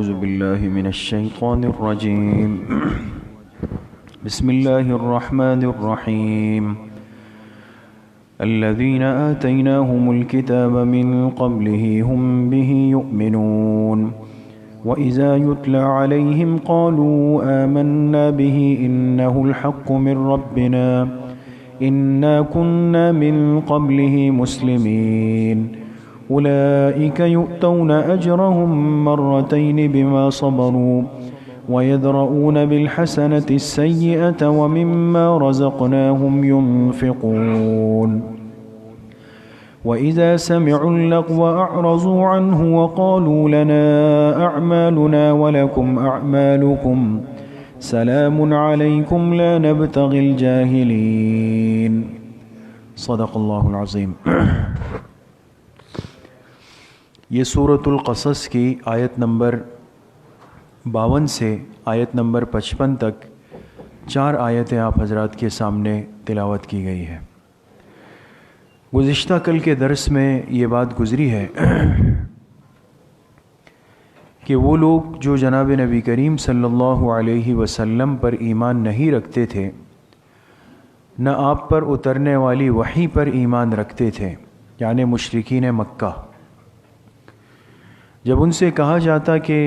أعوذ بالله من الشيطان الرجيم بسم الله الرحمن الرحيم الذين آتيناهم الكتاب من قبله هم به يؤمنون وإذا يتلى عليهم قالوا آمنا به إنه الحق من ربنا إنا كنا من قبله مسلمين أولئك يؤتون أجرهم مرتين بما صبروا ويدرؤون بالحسنة السيئة ومما رزقناهم ينفقون وإذا سمعوا اللغو أعرضوا عنه وقالوا لنا أعمالنا ولكم أعمالكم سلام عليكم لا نبتغي الجاهلين صدق اللہ العظیم۔ یہ سورۃ القصص کی آیت نمبر 52 سے آیت نمبر 55 تک 4 آیتیں آپ حضرات کے سامنے تلاوت کی گئی ہے۔ گزشتہ کل کے درس میں یہ بات گزری ہے کہ وہ لوگ جو جناب نبی کریم صلی اللہ علیہ وسلم پر ایمان نہیں رکھتے تھے، نہ آپ پر اترنے والی وحی پر ایمان رکھتے تھے، یعنی مشرکین مکہ، جب ان سے کہا جاتا کہ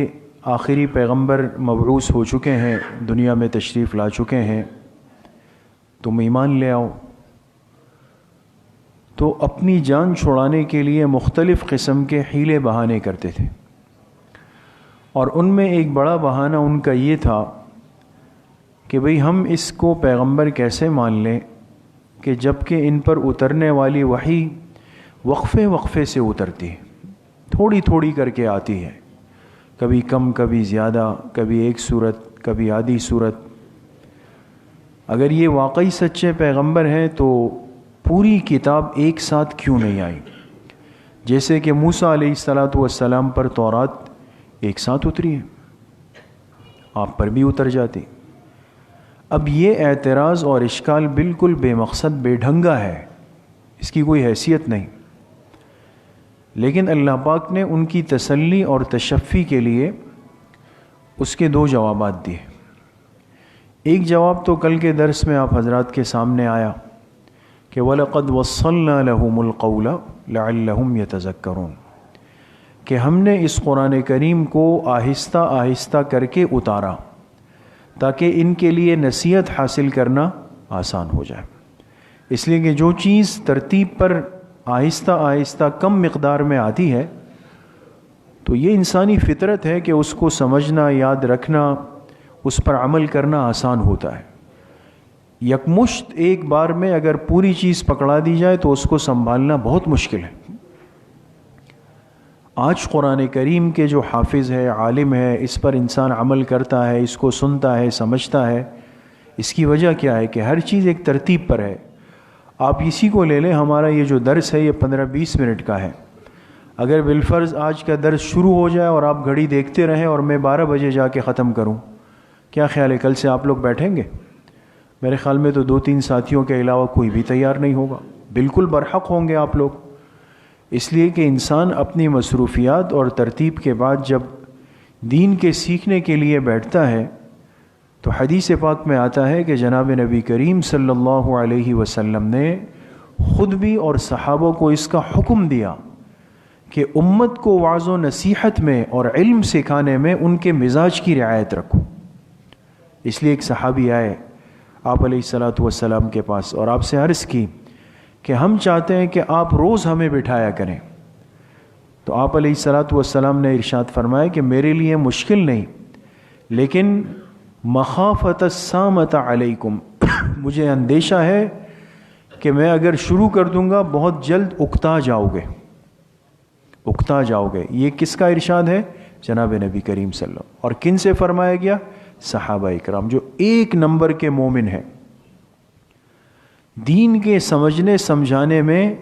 آخری پیغمبر مبعوث ہو چکے ہیں، دنیا میں تشریف لا چکے ہیں، تم ایمان لے آؤ، تو اپنی جان چھڑانے کے لیے مختلف قسم کے حیلے بہانے کرتے تھے، اور ان میں ایک بڑا بہانہ ان کا یہ تھا کہ بھئی ہم اس کو پیغمبر کیسے مان لیں کہ جب کہ ان پر اترنے والی وحی وقفے وقفے سے اترتی ہے، تھوڑی تھوڑی کر کے آتی ہے، کبھی کم کبھی زیادہ، کبھی ایک صورت کبھی آدھی صورت۔ اگر یہ واقعی سچے پیغمبر ہیں تو پوری کتاب ایک ساتھ کیوں نہیں آئی؟ جیسے کہ موسیٰ علیہ السلام پر تورات ایک ساتھ اتری ہے، آپ پر بھی اتر جاتی۔ اب یہ اعتراض اور اشکال بالکل بے مقصد بے ڈھنگا ہے، اس کی کوئی حیثیت نہیں، لیکن اللہ پاک نے ان کی تسلی اور تشفی کے لیے اس کے 2 جوابات دیے۔ ایک جواب تو کل کے درس میں آپ حضرات کے سامنے آیا کہ وَلَقَدْ وَصَّلْنَا لَهُمُ الْقَوْلَ لَعَلَّهُمْ يَتَذَكَّرُونَ، کہ ہم نے اس قرآن کریم کو آہستہ آہستہ کر کے اتارا تاکہ ان کے لیے نصیحت حاصل کرنا آسان ہو جائے۔ اس لیے کہ جو چیز ترتیب پر آہستہ آہستہ کم مقدار میں آتی ہے تو یہ انسانی فطرت ہے کہ اس کو سمجھنا، یاد رکھنا، اس پر عمل کرنا آسان ہوتا ہے۔ یکمشت ایک بار میں اگر پوری چیز پکڑا دی جائے تو اس کو سنبھالنا بہت مشکل ہے۔ آج قرآن کریم کے جو حافظ ہے، عالم ہے، اس پر انسان عمل کرتا ہے، اس کو سنتا ہے، سمجھتا ہے، اس کی وجہ کیا ہے کہ ہر چیز ایک ترتیب پر ہے۔ آپ اسی کو لے لیں، ہمارا یہ جو درس ہے یہ 15-20 منٹ کا ہے، اگر بالفرض آج کا درس شروع ہو جائے اور آپ گھڑی دیکھتے رہیں اور میں 12 بجے جا کے ختم کروں، کیا خیال ہے کل سے آپ لوگ بیٹھیں گے؟ میرے خیال میں تو 2-3 ساتھیوں کے علاوہ کوئی بھی تیار نہیں ہوگا، بالکل برحق ہوں گے آپ لوگ۔ اس لیے کہ انسان اپنی مصروفیات اور ترتیب کے بعد جب دین کے سیکھنے کے لیے بیٹھتا ہے تو حدیث پاک میں آتا ہے کہ جناب نبی کریم صلی اللہ علیہ وسلم نے خود بھی اور صحابہ کو اس کا حکم دیا کہ امت کو وعظ و نصیحت میں اور علم سکھانے میں ان کے مزاج کی رعایت رکھو۔ اس لیے ایک صحابی آئے آپ علیہ السلام کے پاس اور آپ سے عرض کی کہ ہم چاہتے ہیں کہ آپ روز ہمیں بٹھایا کریں، تو آپ علیہ السلام نے ارشاد فرمایا کہ میرے لیے مشکل نہیں، لیکن مخافت السامۃ علیکم، مجھے اندیشہ ہے کہ میں اگر شروع کر دوں گا بہت جلد اکتا جاؤ گے۔ یہ کس کا ارشاد ہے؟ جناب نبی کریم صلی اللہ علیہ وسلم۔ اور کن سے فرمایا گیا؟ صحابہ اکرام، جو 1 نمبر کے مومن ہیں۔ دین کے سمجھنے سمجھانے میں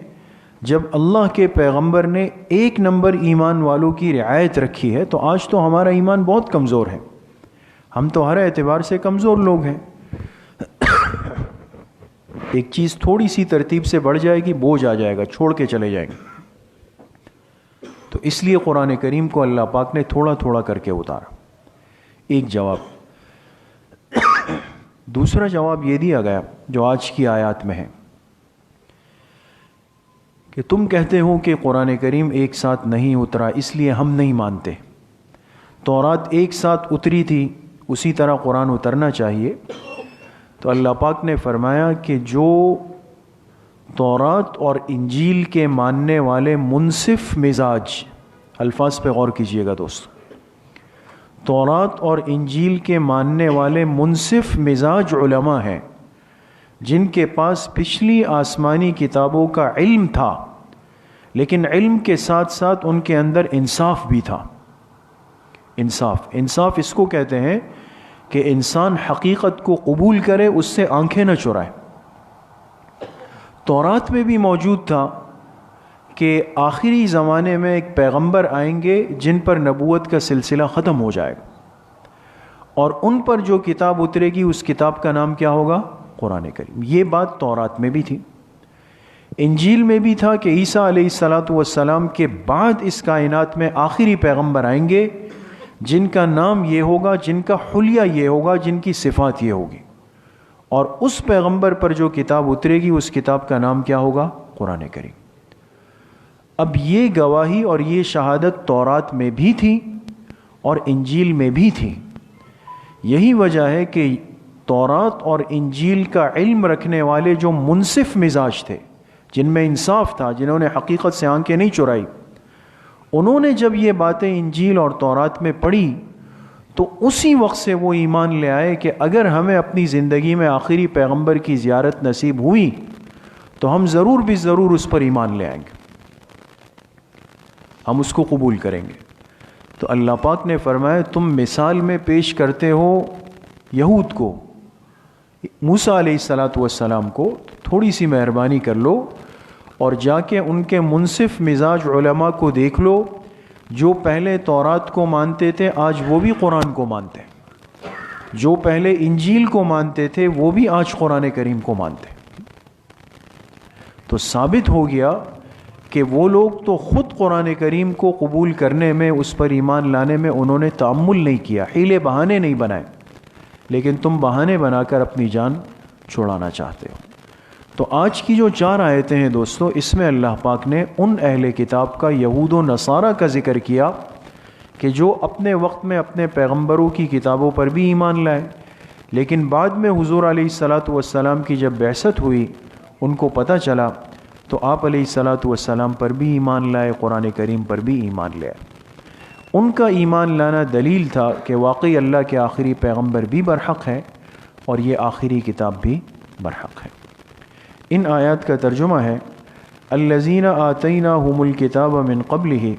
جب اللہ کے پیغمبر نے 1 نمبر ایمان والوں کی رعایت رکھی ہے تو آج تو ہمارا ایمان بہت کمزور ہے، ہم تو ہر اعتبار سے کمزور لوگ ہیں۔ ایک چیز تھوڑی سی ترتیب سے بڑھ جائے گی، بوجھ آ جائے گا، چھوڑ کے چلے جائیں گے۔ تو اس لیے قرآن کریم کو اللہ پاک نے تھوڑا تھوڑا کر کے اتارا. ایک جواب. دوسرا جواب یہ دیا گیا جو آج کی آیات میں ہے کہ تم کہتے ہو کہ قرآن کریم ایک ساتھ نہیں اترا اس لیے ہم نہیں مانتے. تورات ایک ساتھ اتری تھی، اسی طرح قرآن اترنا چاہیے. تو اللہ پاک نے فرمایا کہ جو تورات اور انجیل کے ماننے والے منصف مزاج، الفاظ پہ غور کیجئے گا دوستو، تورات اور انجیل کے ماننے والے منصف مزاج علماء ہیں جن کے پاس پچھلی آسمانی کتابوں کا علم تھا، لیکن علم کے ساتھ ساتھ ان کے اندر انصاف بھی تھا. انصاف اس کو کہتے ہیں کہ انسان حقیقت کو قبول کرے، اس سے آنکھیں نہ چرائے. تورات میں بھی موجود تھا کہ آخری زمانے میں ایک پیغمبر آئیں گے جن پر نبوت کا سلسلہ ختم ہو جائے گا، اور ان پر جو کتاب اترے گی اس کتاب کا نام کیا ہوگا؟ قرآن کریم. یہ بات تورات میں بھی تھی. انجیل میں بھی تھا کہ عیسیٰ علیہ السلام کے بعد اس کائنات میں آخری پیغمبر آئیں گے جن کا نام یہ ہوگا، جن کا حلیہ یہ ہوگا، جن کی صفات یہ ہوگی، اور اس پیغمبر پر جو کتاب اترے گی اس کتاب کا نام کیا ہوگا؟ قرآن کریم. اب یہ گواہی اور یہ شہادت تورات میں بھی تھی اور انجیل میں بھی تھی. یہی وجہ ہے کہ تورات اور انجیل کا علم رکھنے والے جو منصف مزاج تھے، جن میں انصاف تھا، جنہوں نے حقیقت سے آنکھیں نہیں چرائی، انہوں نے جب یہ باتیں انجیل اور تورات میں پڑھی تو اسی وقت سے وہ ایمان لے آئے کہ اگر ہمیں اپنی زندگی میں آخری پیغمبر کی زیارت نصیب ہوئی تو ہم ضرور بھی ضرور اس پر ایمان لے آئیں گے، ہم اس کو قبول کریں گے. تو اللہ پاک نے فرمایا تم مثال میں پیش کرتے ہو یہود کو، موسیٰ علیہ السلام کو، تھوڑی سی مہربانی کر لو اور جا کے ان کے منصف مزاج علماء کو دیکھ لو جو پہلے تورات کو مانتے تھے آج وہ بھی قرآن کو مانتے ہیں، جو پہلے انجیل کو مانتے تھے وہ بھی آج قرآن کریم کو مانتے ہیں. تو ثابت ہو گیا کہ وہ لوگ تو خود قرآن کریم کو قبول کرنے میں، اس پر ایمان لانے میں انہوں نے تأمل نہیں کیا، حیلے بہانے نہیں بنائے، لیکن تم بہانے بنا کر اپنی جان چھڑانا چاہتے ہو. تو آج کی جو 4 آیتیں ہیں دوستو، اس میں اللہ پاک نے ان اہل کتاب کا، یہود و نصارہ کا ذکر کیا کہ جو اپنے وقت میں اپنے پیغمبروں کی کتابوں پر بھی ایمان لائے، لیکن بعد میں حضور علیہ السلام کی جب بعثت ہوئی ان کو پتہ چلا تو آپ علیہ السلام پر بھی ایمان لائے، قرآن کریم پر بھی ایمان لائے. ان کا ایمان لانا دلیل تھا کہ واقعی اللہ کے آخری پیغمبر بھی برحق ہے اور یہ آخری کتاب بھی برحق ہے. ان آیات کا ترجمہ ہے الذین آتیناہم الکتاب من قبلہ،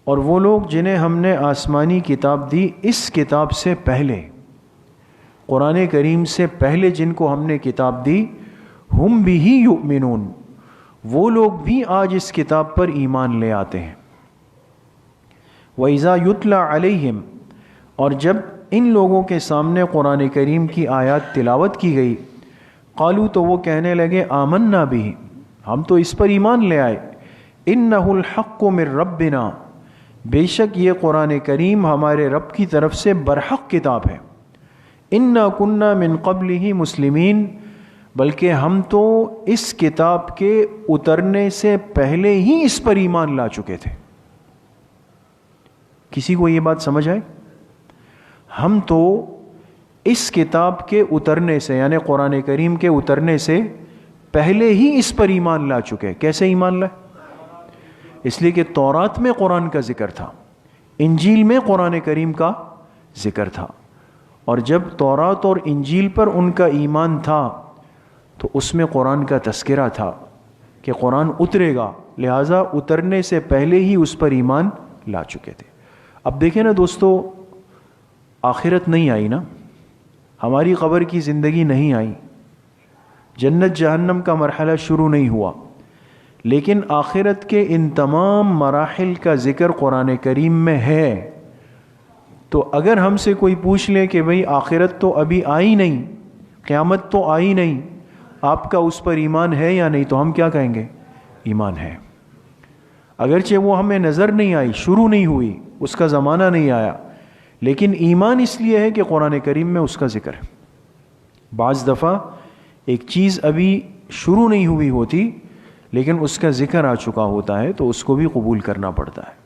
اور وہ لوگ جنہیں ہم نے آسمانی کتاب دی اس کتاب سے پہلے، قرآن کریم سے پہلے جن کو ہم نے کتاب دی، ہم بہ یؤمنون، وہ لوگ بھی آج اس کتاب پر ایمان لے آتے ہیں. وَإِذَا يُتْلَى عَلَيْهِمْ، اور جب ان لوگوں کے سامنے قرآن کریم کی آیات تلاوت کی گئی، قالو، تو وہ کہنے لگے آمنا بھی، ہم تو اس پر ایمان لے آئے، انہ الحق من ربنا، بے شک یہ قرآن کریم ہمارے رب کی طرف سے برحق کتاب ہے، انا کننا من قبلہ مسلمین، بلکہ ہم تو اس کتاب کے اترنے سے پہلے ہی اس پر ایمان لا چکے تھے. کسی کو یہ بات سمجھ آئے؟ ہم تو اس کتاب کے اترنے سے، یعنی قرآن کریم کے اترنے سے پہلے ہی اس پر ایمان لا چکے. کیسے ایمان لائے؟ اس لیے کہ تورات میں قرآن کا ذکر تھا، انجیل میں قرآن کریم کا ذکر تھا، اور جب تورات اور انجیل پر ان کا ایمان تھا تو اس میں قرآن کا تذکرہ تھا کہ قرآن اترے گا، لہٰذا اترنے سے پہلے ہی اس پر ایمان لا چکے تھے. اب دیکھیں نا دوستو، آخرت نہیں آئی نا، ہماری قبر کی زندگی نہیں آئی، جنت جہنم کا مرحلہ شروع نہیں ہوا، لیکن آخرت کے ان تمام مراحل کا ذکر قرآن کریم میں ہے. تو اگر ہم سے کوئی پوچھ لے کہ بھئی آخرت تو ابھی آئی نہیں، قیامت تو آئی نہیں، آپ کا اس پر ایمان ہے یا نہیں، تو ہم کیا کہیں گے؟ ایمان ہے. اگرچہ وہ ہمیں نظر نہیں آئی، شروع نہیں ہوئی، اس کا زمانہ نہیں آیا، لیکن ایمان اس لیے ہے کہ قرآن کریم میں اس کا ذکر ہے۔ بعض دفعہ ایک چیز ابھی شروع نہیں ہوئی ہوتی لیکن اس کا ذکر آ چکا ہوتا ہے تو اس کو بھی قبول کرنا پڑتا ہے۔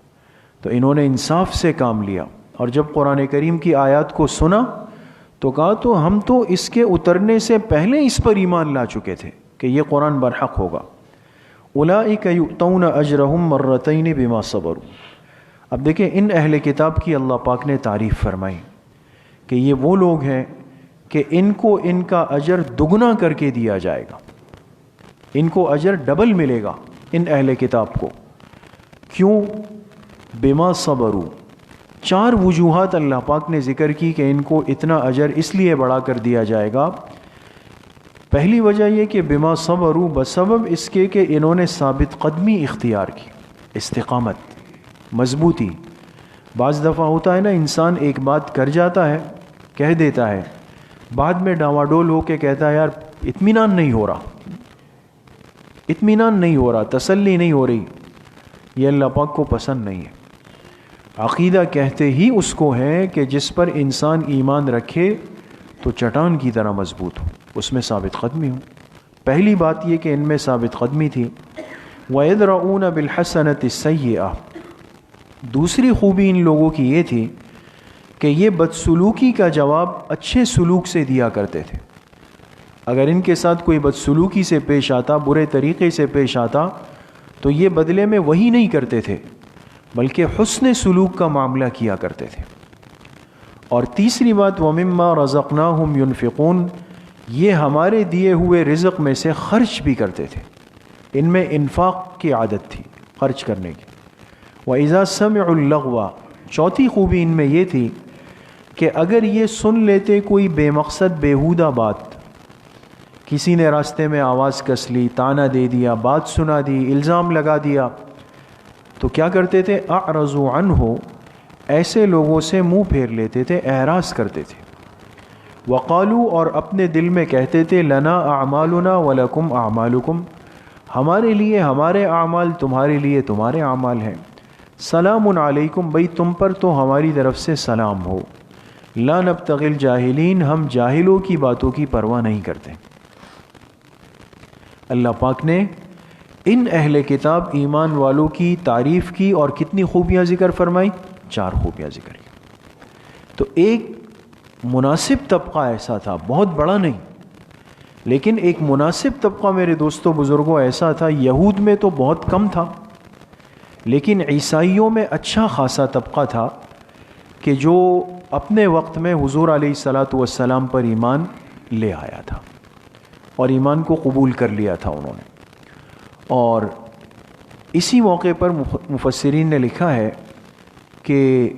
تو انہوں نے انصاف سے کام لیا، اور جب قرآن کریم کی آیات کو سنا تو کہا تو ہم تو اس کے اترنے سے پہلے اس پر ایمان لا چکے تھے کہ یہ قرآن برحق ہوگا۔ اولئک یؤتون اجرہم مرتین بما صبروا۔ اب دیکھیں ان اہل کتاب کی اللہ پاک نے تعریف فرمائی کہ یہ وہ لوگ ہیں کہ ان کو ان کا اجر دگنا کر کے دیا جائے گا، ان کو اجر ڈبل ملے گا ان اہل کتاب کو۔ کیوں؟ بما صبروا۔ 4 وجوہات اللہ پاک نے ذکر کی کہ ان کو اتنا اجر اس لیے بڑھا کر دیا جائے گا۔ پہلی وجہ یہ کہ بما صبروا، بسبب اس کے کہ انہوں نے ثابت قدمی اختیار کی، استقامت، مضبوطی۔ بعض دفعہ ہوتا ہے نا، انسان ایک بات کر جاتا ہے، کہہ دیتا ہے، بعد میں ڈاواڈول ہو کے کہتا ہے یار اطمینان نہیں ہو رہا، اطمینان نہیں ہو رہا، تسلی نہیں ہو رہی۔ یہ اللہ پاک کو پسند نہیں ہے۔ عقیدہ کہتے ہی اس کو ہے کہ جس پر انسان ایمان رکھے تو چٹان کی طرح مضبوط ہو، اس میں ثابت قدمی ہو۔ پہلی بات یہ کہ ان میں ثابت قدمی تھی۔ وَيَدْرَؤُونَ بِالْحَسَنَةِ السَّيِّئَةِ۔ دوسری خوبی ان لوگوں کی یہ تھی کہ یہ بدسلوکی کا جواب اچھے سلوک سے دیا کرتے تھے۔ اگر ان کے ساتھ کوئی بدسلوکی سے پیش آتا، برے طریقے سے پیش آتا، تو یہ بدلے میں وہی نہیں کرتے تھے بلکہ حسن سلوک کا معاملہ کیا کرتے تھے۔ اور تیسری بات وَمِمَّا رَزَقْنَاهُمْ يُنْفِقُونَ، یہ ہمارے دیے ہوئے رزق میں سے خرچ بھی کرتے تھے۔ ان میں انفاق کی عادت تھی، خرچ کرنے کی۔ وَإِذَا سَمِعُوا اللَّغْوَ، چوتھی خوبی ان میں یہ تھی کہ اگر یہ سن لیتے کوئی بے مقصد بیہودہ بات، کسی نے راستے میں آواز کس لی، طعنہ دے دیا، بات سنا دی، الزام لگا دیا، تو کیا کرتے تھے؟ اعرضوا عنہ، ایسے لوگوں سے منہ پھیر لیتے تھے، اعراض کرتے تھے۔ وقالوا، اور اپنے دل میں کہتے تھے، لنا اعمالنا ولکم اعمالکم، ہمارے لیے ہمارے اعمال، تمہارے لیے تمہارے اعمال ہیں۔ سلام علیکم، بھئی تم پر تو ہماری طرف سے سلام ہو۔ لا نبتغی الجاہلین، ہم جاہلوں کی باتوں کی پرواہ نہیں کرتے۔ اللہ پاک نے ان اہل کتاب ایمان والوں کی تعریف کی اور کتنی خوبیاں ذکر فرمائی؟ 4 خوبیاں ذکر کی۔ تو ایک مناسب طبقہ ایسا تھا، بہت بڑا نہیں لیکن ایک مناسب طبقہ میرے دوستوں بزرگوں ایسا تھا۔ یہود میں تو بہت کم تھا، لیکن عیسائیوں میں اچھا خاصا طبقہ تھا کہ جو اپنے وقت میں حضور علیہ الصلاۃ والسلام پر ایمان لے آیا تھا اور ایمان کو قبول کر لیا تھا انہوں نے۔ اور اسی موقع پر مفسرین نے لکھا ہے کہ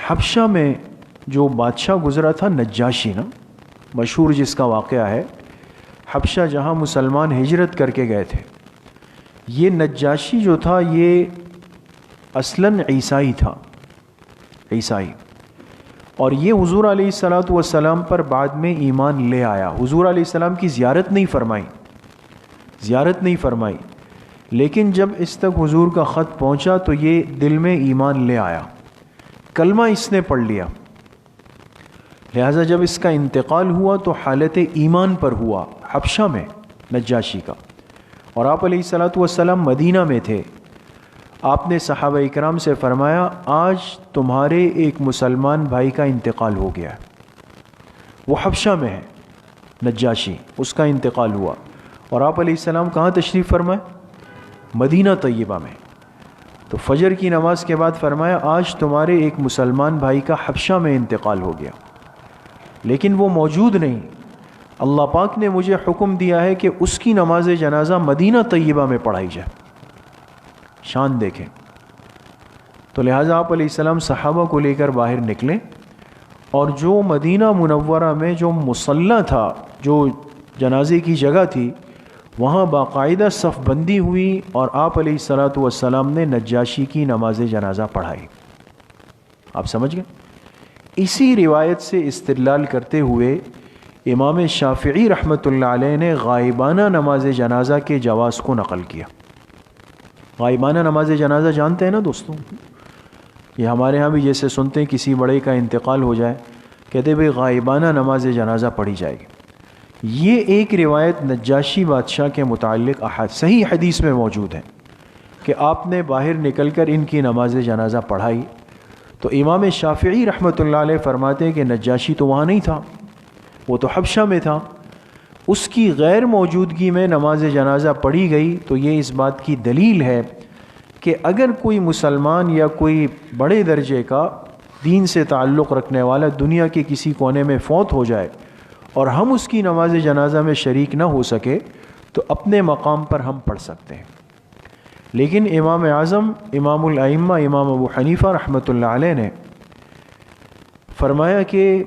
حبشہ میں جو بادشاہ گزرا تھا، نجاشی، نا مشہور جس کا واقعہ ہے، حبشہ جہاں مسلمان ہجرت کر کے گئے تھے، یہ نجاشی جو تھا یہ اصلاً عیسائی تھا، عیسائی، اور یہ حضور علیہ الصلاۃ والسلام پر بعد میں ایمان لے آیا۔ حضور علیہ السلام کی زیارت نہیں فرمائی، لیکن جب اس تک حضور کا خط پہنچا تو یہ دل میں ایمان لے آیا، کلمہ اس نے پڑھ لیا۔ لہٰذا جب اس کا انتقال ہوا تو حالت ایمان پر ہوا حبشہ میں نجاشی کا، اور آپ علیہ الصلاۃ والسلام مدینہ میں تھے۔ آپ نے صحابہ اکرام سے فرمایا، آج تمہارے ایک مسلمان بھائی کا انتقال ہو گیا ہے، وہ حبشہ میں ہے، نجاشی، اس کا انتقال ہوا، اور آپ علیہ السلام کہاں تشریف فرمائے؟ مدینہ طیبہ میں۔ تو فجر کی نماز کے بعد فرمایا، آج تمہارے ایک مسلمان بھائی کا حبشہ میں انتقال ہو گیا، لیکن وہ موجود نہیں، اللہ پاک نے مجھے حکم دیا ہے کہ اس کی نماز جنازہ مدینہ طیبہ میں پڑھائی جائے۔ شان دیکھیں۔ تو لہٰذا آپ علیہ السلام صحابہ کو لے کر باہر نکلے، اور جو مدینہ منورہ میں جو مصلی تھا، جو جنازے کی جگہ تھی، وہاں باقاعدہ صف بندی ہوئی اور آپ علیہ الصلاۃ والسلام نے نجاشی کی نماز جنازہ پڑھائی۔ آپ سمجھ گئے؟ اسی روایت سے استدلال کرتے ہوئے امام شافعی رحمۃ اللہ علیہ نے غائبانہ نماز جنازہ کے جواز کو نقل کیا۔ غائبانہ نماز جنازہ جانتے ہیں نا دوستوں؟ یہ ہمارے ہاں بھی جیسے سنتے ہیں کسی بڑے کا انتقال ہو جائے کہتے بھئی غائبانہ نماز جنازہ پڑھی جائے گی. یہ ایک روایت نجاشی بادشاہ کے متعلق صحیح حدیث میں موجود ہے کہ آپ نے باہر نکل کر ان کی نماز جنازہ پڑھائی. تو امام شافعی رحمۃ اللہ علیہ فرماتے ہیں کہ نجاشی تو وہاں نہیں تھا، وہ تو حبشہ میں تھا، اس کی غیر موجودگی میں نماز جنازہ پڑھی گئی. تو یہ اس بات کی دلیل ہے کہ اگر کوئی مسلمان یا کوئی بڑے درجے کا دین سے تعلق رکھنے والا دنیا کے کسی کونے میں فوت ہو جائے اور ہم اس کی نماز جنازہ میں شریک نہ ہو سکے تو اپنے مقام پر ہم پڑھ سکتے ہیں. لیکن امام اعظم امام الائمہ امام ابو حنیفہ رحمۃ اللہ علیہ نے فرمایا کہ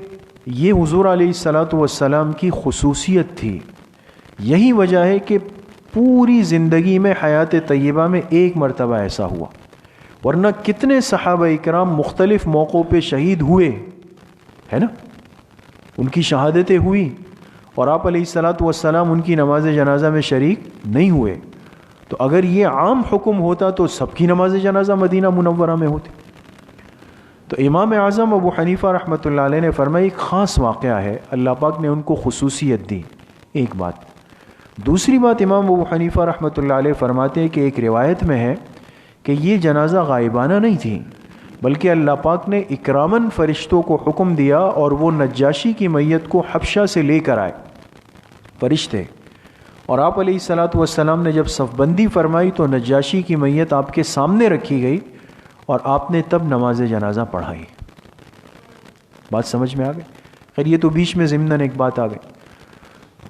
یہ حضور علیہ الصلاۃ والسلام کی خصوصیت تھی. یہی وجہ ہے کہ پوری زندگی میں حیات طیبہ میں ایک مرتبہ ایسا ہوا، ورنہ کتنے صحابہ اکرام مختلف موقعوں پہ شہید ہوئے ہے نا، ان کی شہادتیں ہوئی اور آپ علیہ الصلاۃ والسلام ان کی نماز جنازہ میں شریک نہیں ہوئے. تو اگر یہ عام حکم ہوتا تو سب کی نماز جنازہ مدینہ منورہ میں ہوتی. تو امام اعظم ابو حنیفہ رحمۃ اللہ علیہ نے فرمایا ایک خاص واقعہ ہے، اللہ پاک نے ان کو خصوصیت دی. ایک بات. دوسری بات امام ابو حنیفہ رحمۃ اللہ علیہ فرماتے ہیں کہ ایک روایت میں ہے کہ یہ جنازہ غائبانہ نہیں تھی، بلکہ اللہ پاک نے اکراماً فرشتوں کو حکم دیا اور وہ نجاشی کی میت کو حبشہ سے لے کر آئے فرشتے، اور آپ علیہ الصلاۃ والسلام نے جب صف بندی فرمائی تو نجاشی کی میت آپ کے سامنے رکھی گئی اور آپ نے تب نماز جنازہ پڑھائی. بات سمجھ میں آ گئی؟ خیر یہ تو بیچ میں ضمناً ایک بات آ گئی.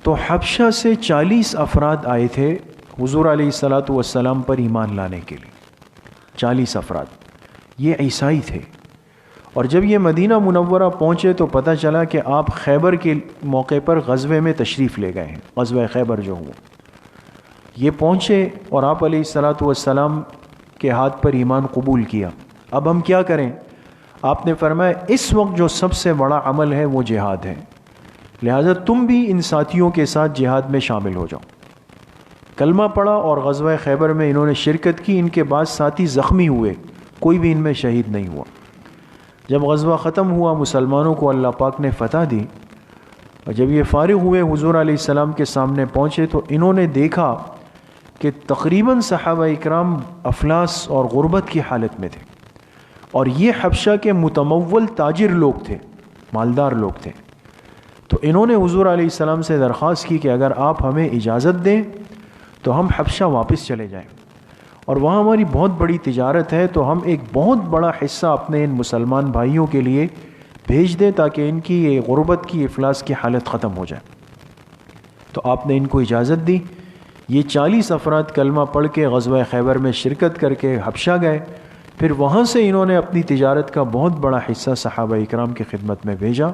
تو حبشہ سے 40 افراد آئے تھے حضور علیہ الصلاۃ والسلام پر ایمان لانے کے لیے. 40 افراد یہ عیسائی تھے، اور جب یہ مدینہ منورہ پہنچے تو پتہ چلا کہ آپ خیبر کے موقع پر غزوے میں تشریف لے گئے ہیں. غزوہ خیبر جو ہوا یہ پہنچے اور آپ علیہ الصلاۃ والسلام کے ہاتھ پر ایمان قبول کیا. اب ہم کیا کریں؟ آپ نے فرمایا اس وقت جو سب سے بڑا عمل ہے وہ جہاد ہے، لہٰذا تم بھی ان ساتھیوں کے ساتھ جہاد میں شامل ہو جاؤ. کلمہ پڑھا اور غزوہ خیبر میں انہوں نے شرکت کی. ان کے بعد ساتھی زخمی ہوئے، کوئی بھی ان میں شہید نہیں ہوا. جب غزوہ ختم ہوا مسلمانوں کو اللہ پاک نے فتح دی، اور جب یہ فارغ ہوئے حضور علیہ السلام کے سامنے پہنچے تو انہوں نے دیکھا کہ تقریباً صحابہ اکرام افلاس اور غربت کی حالت میں تھے، اور یہ حبشہ کے متمول تاجر لوگ تھے، مالدار لوگ تھے. تو انہوں نے حضور علیہ السلام سے درخواست کی کہ اگر آپ ہمیں اجازت دیں تو ہم حبشہ واپس چلے جائیں، اور وہاں ہماری بہت بڑی تجارت ہے، تو ہم ایک بہت بڑا حصہ اپنے ان مسلمان بھائیوں کے لیے بھیج دیں تاکہ ان کی یہ غربت کی افلاس کی حالت ختم ہو جائے. تو آپ نے ان کو اجازت دی. یہ 40 افراد کلمہ پڑھ کے غزوہ خیبر میں شرکت کر کے حبشہ گئے. پھر وہاں سے انہوں نے اپنی تجارت کا بہت بڑا حصہ صحابہ اکرام کی خدمت میں بھیجا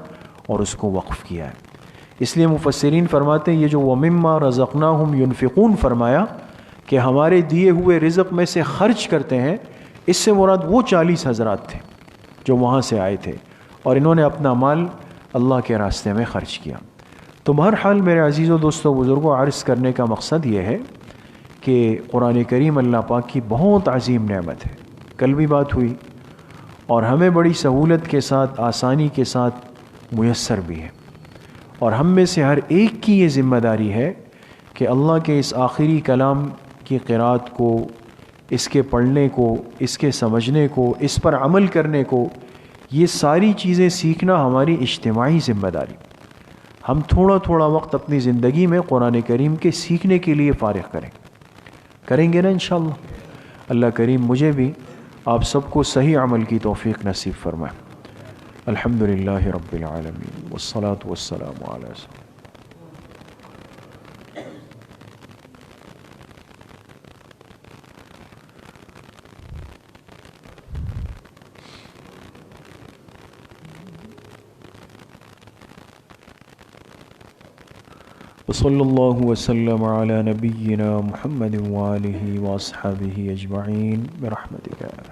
اور اس کو وقف کیا ہے. اس لیے مفسرین فرماتے ہیں یہ جو وَمِمَّا رَزَقْنَاهُمْ يُنْفِقُونَ فرمایا کہ ہمارے دیے ہوئے رزق میں سے خرچ کرتے ہیں، اس سے مراد وہ 40 حضرات تھے جو وہاں سے آئے تھے اور انہوں نے اپنا مال اللہ کے راستے میں خرچ کیا. تو بہرحال میرے عزیز و دوستو بزرگوں، عرض کرنے کا مقصد یہ ہے کہ قرآن کریم اللہ پاک کی بہت عظیم نعمت ہے. کل بھی بات ہوئی اور ہمیں بڑی سہولت کے ساتھ آسانی کے ساتھ میسر بھی ہے، اور ہم میں سے ہر ایک کی یہ ذمہ داری ہے کہ اللہ کے اس آخری کلام کی قرأت کو، اس کے پڑھنے کو، اس کے سمجھنے کو، اس پر عمل کرنے کو، یہ ساری چیزیں سیکھنا ہماری اجتماعی ذمہ داری. ہم تھوڑا تھوڑا وقت اپنی زندگی میں قرآن کریم کے سیکھنے کے لیے فارغ کریں گے نا انشاءاللہ. اللہ کریم مجھے بھی آپ سب کو صحیح عمل کی توفیق نصیب فرمائے. الحمدللہ رب العالمین والصلاة والسلام علی سیدنا وصلی اللہ وسلم علی نبینا محمد وآلہ واصحابہ اجمعین برحمتک.